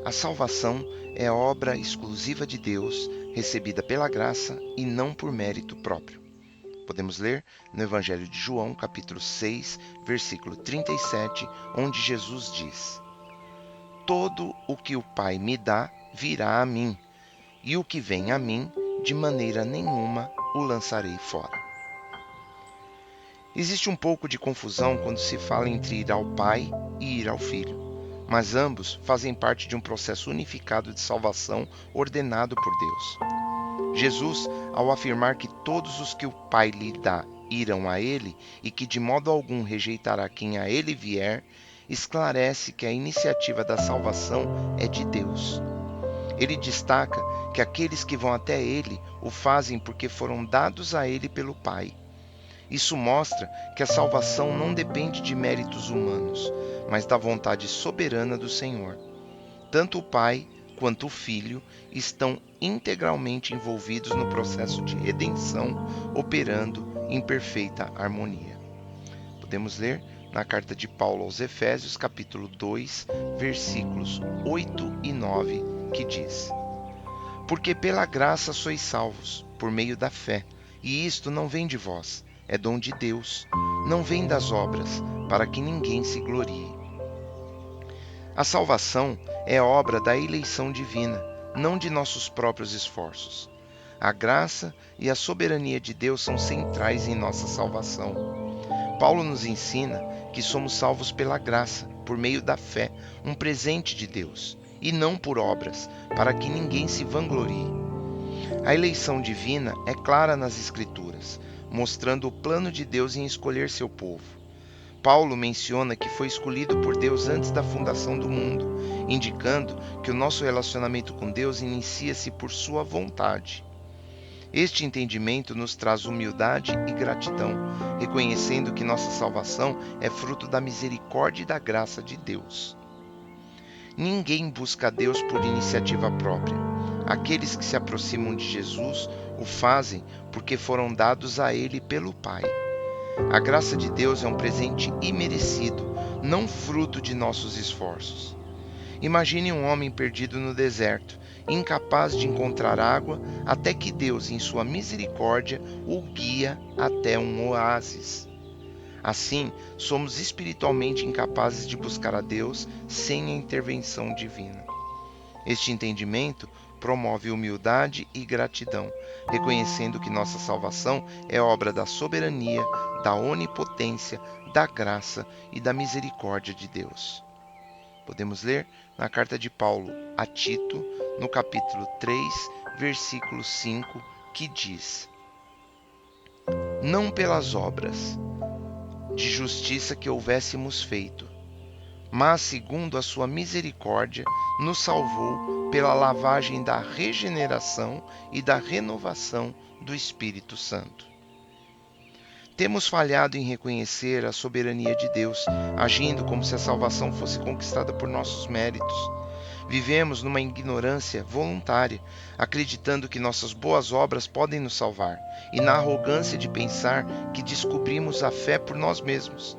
A salvação é obra exclusiva de Deus, recebida pela graça e não por mérito próprio. Podemos ler no Evangelho de João, capítulo 6, versículo 37, onde Jesus diz: Todo o que o Pai me dá virá a mim, e o que vem a mim, de maneira nenhuma o lançarei fora. Existe um pouco de confusão quando se fala entre ir ao Pai e ir ao Filho, mas ambos fazem parte de um processo unificado de salvação ordenado por Deus. Jesus, ao afirmar que todos os que o Pai lhe dá irão a ele e que de modo algum rejeitará quem a ele vier, esclarece que a iniciativa da salvação é de Deus. Ele destaca que aqueles que vão até ele o fazem porque foram dados a ele pelo Pai. Isso mostra que a salvação não depende de méritos humanos, mas da vontade soberana do Senhor. Tanto o Pai quanto o Filho estão integralmente envolvidos no processo de redenção, operando em perfeita harmonia. Podemos ler na carta de Paulo aos Efésios, capítulo 2, versículos 8 e 9, que diz: Porque pela graça sois salvos, por meio da fé, e isto não vem de vós, é dom de Deus, não vem das obras, para que ninguém se glorie. A salvação é obra da eleição divina, não de nossos próprios esforços. A graça e a soberania de Deus são centrais em nossa salvação. Paulo nos ensina que somos salvos pela graça, por meio da fé, um presente de Deus, e não por obras, para que ninguém se vanglorie. A eleição divina é clara nas Escrituras, mostrando o plano de Deus em escolher seu povo. Paulo menciona que foi escolhido por Deus antes da fundação do mundo, indicando que o nosso relacionamento com Deus inicia-se por sua vontade. Este entendimento nos traz humildade e gratidão, reconhecendo que nossa salvação é fruto da misericórdia e da graça de Deus. Ninguém busca a Deus por iniciativa própria. Aqueles que se aproximam de Jesus o fazem porque foram dados a Ele pelo Pai. A graça de Deus é um presente imerecido, não fruto de nossos esforços. Imagine um homem perdido no deserto, incapaz de encontrar água, até que Deus, em sua misericórdia, o guia até um oásis. Assim, somos espiritualmente incapazes de buscar a Deus sem a intervenção divina. Este entendimento promove humildade e gratidão, reconhecendo que nossa salvação é obra da soberania, da onipotência, da graça e da misericórdia de Deus. Podemos ler na carta de Paulo a Tito, no capítulo 3, versículo 5, que diz: Não pelas obras de justiça que houvéssemos feito, mas segundo a sua misericórdia, nos salvou pela lavagem da regeneração e da renovação do Espírito Santo. Temos falhado em reconhecer a soberania de Deus, agindo como se a salvação fosse conquistada por nossos méritos. Vivemos numa ignorância voluntária, acreditando que nossas boas obras podem nos salvar, e na arrogância de pensar que descobrimos a fé por nós mesmos.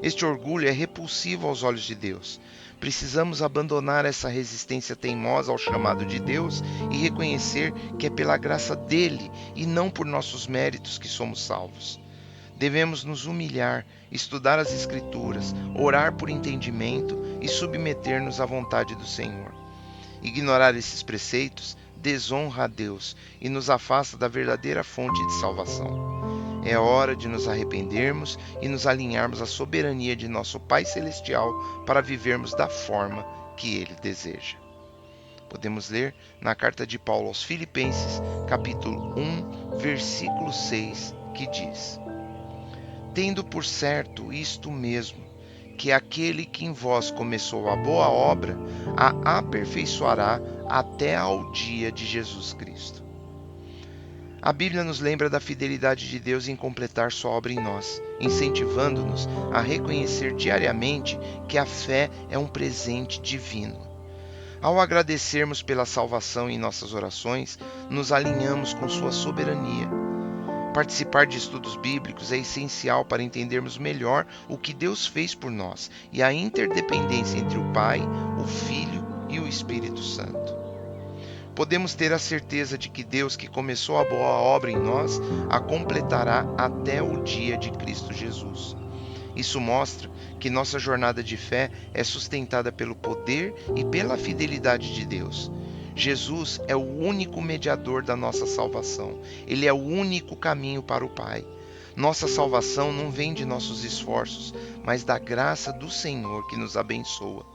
Este orgulho é repulsivo aos olhos de Deus. Precisamos abandonar essa resistência teimosa ao chamado de Deus e reconhecer que é pela graça dele e não por nossos méritos que somos salvos. Devemos nos humilhar, estudar as Escrituras, orar por entendimento e submeter-nos à vontade do Senhor. Ignorar esses preceitos desonra a Deus e nos afasta da verdadeira fonte de salvação. É hora de nos arrependermos e nos alinharmos à soberania de nosso Pai Celestial para vivermos da forma que Ele deseja. Podemos ler na carta de Paulo aos Filipenses, capítulo 1, versículo 6, que diz: Tendo por certo isto mesmo, que aquele que em vós começou a boa obra, a aperfeiçoará até ao dia de Jesus Cristo. A Bíblia nos lembra da fidelidade de Deus em completar sua obra em nós, incentivando-nos a reconhecer diariamente que a fé é um presente divino. Ao agradecermos pela salvação em nossas orações, nos alinhamos com sua soberania. Participar de estudos bíblicos é essencial para entendermos melhor o que Deus fez por nós e a interdependência entre o Pai, o Filho e o Espírito Santo. Podemos ter a certeza de que Deus, que começou a boa obra em nós, a completará até o dia de Cristo Jesus. Isso mostra que nossa jornada de fé é sustentada pelo poder e pela fidelidade de Deus. Jesus é o único mediador da nossa salvação. Ele é o único caminho para o Pai. Nossa salvação não vem de nossos esforços, mas da graça do Senhor que nos abençoa.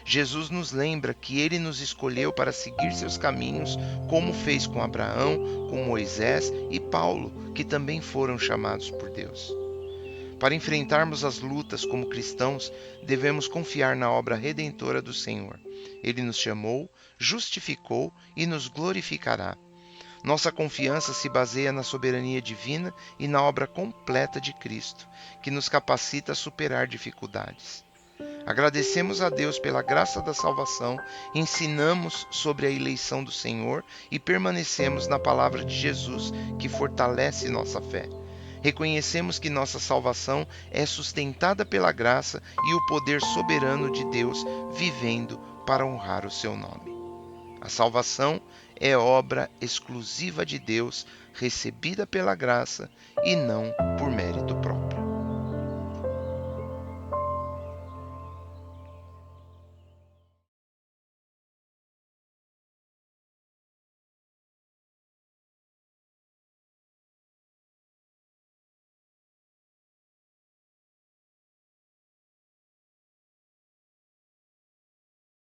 Jesus nos lembra que ele nos escolheu para seguir seus caminhos, como fez com Abraão, com Moisés e Paulo, que também foram chamados por Deus. Para enfrentarmos as lutas como cristãos, devemos confiar na obra redentora do Senhor. Ele nos chamou, justificou e nos glorificará. Nossa confiança se baseia na soberania divina e na obra completa de Cristo, que nos capacita a superar dificuldades. Agradecemos a Deus pela graça da salvação, ensinamos sobre a eleição do Senhor e permanecemos na palavra de Jesus, que fortalece nossa fé. Reconhecemos que nossa salvação é sustentada pela graça e o poder soberano de Deus, vivendo para honrar o seu nome. A salvação é obra exclusiva de Deus, recebida pela graça e não por mérito próprio.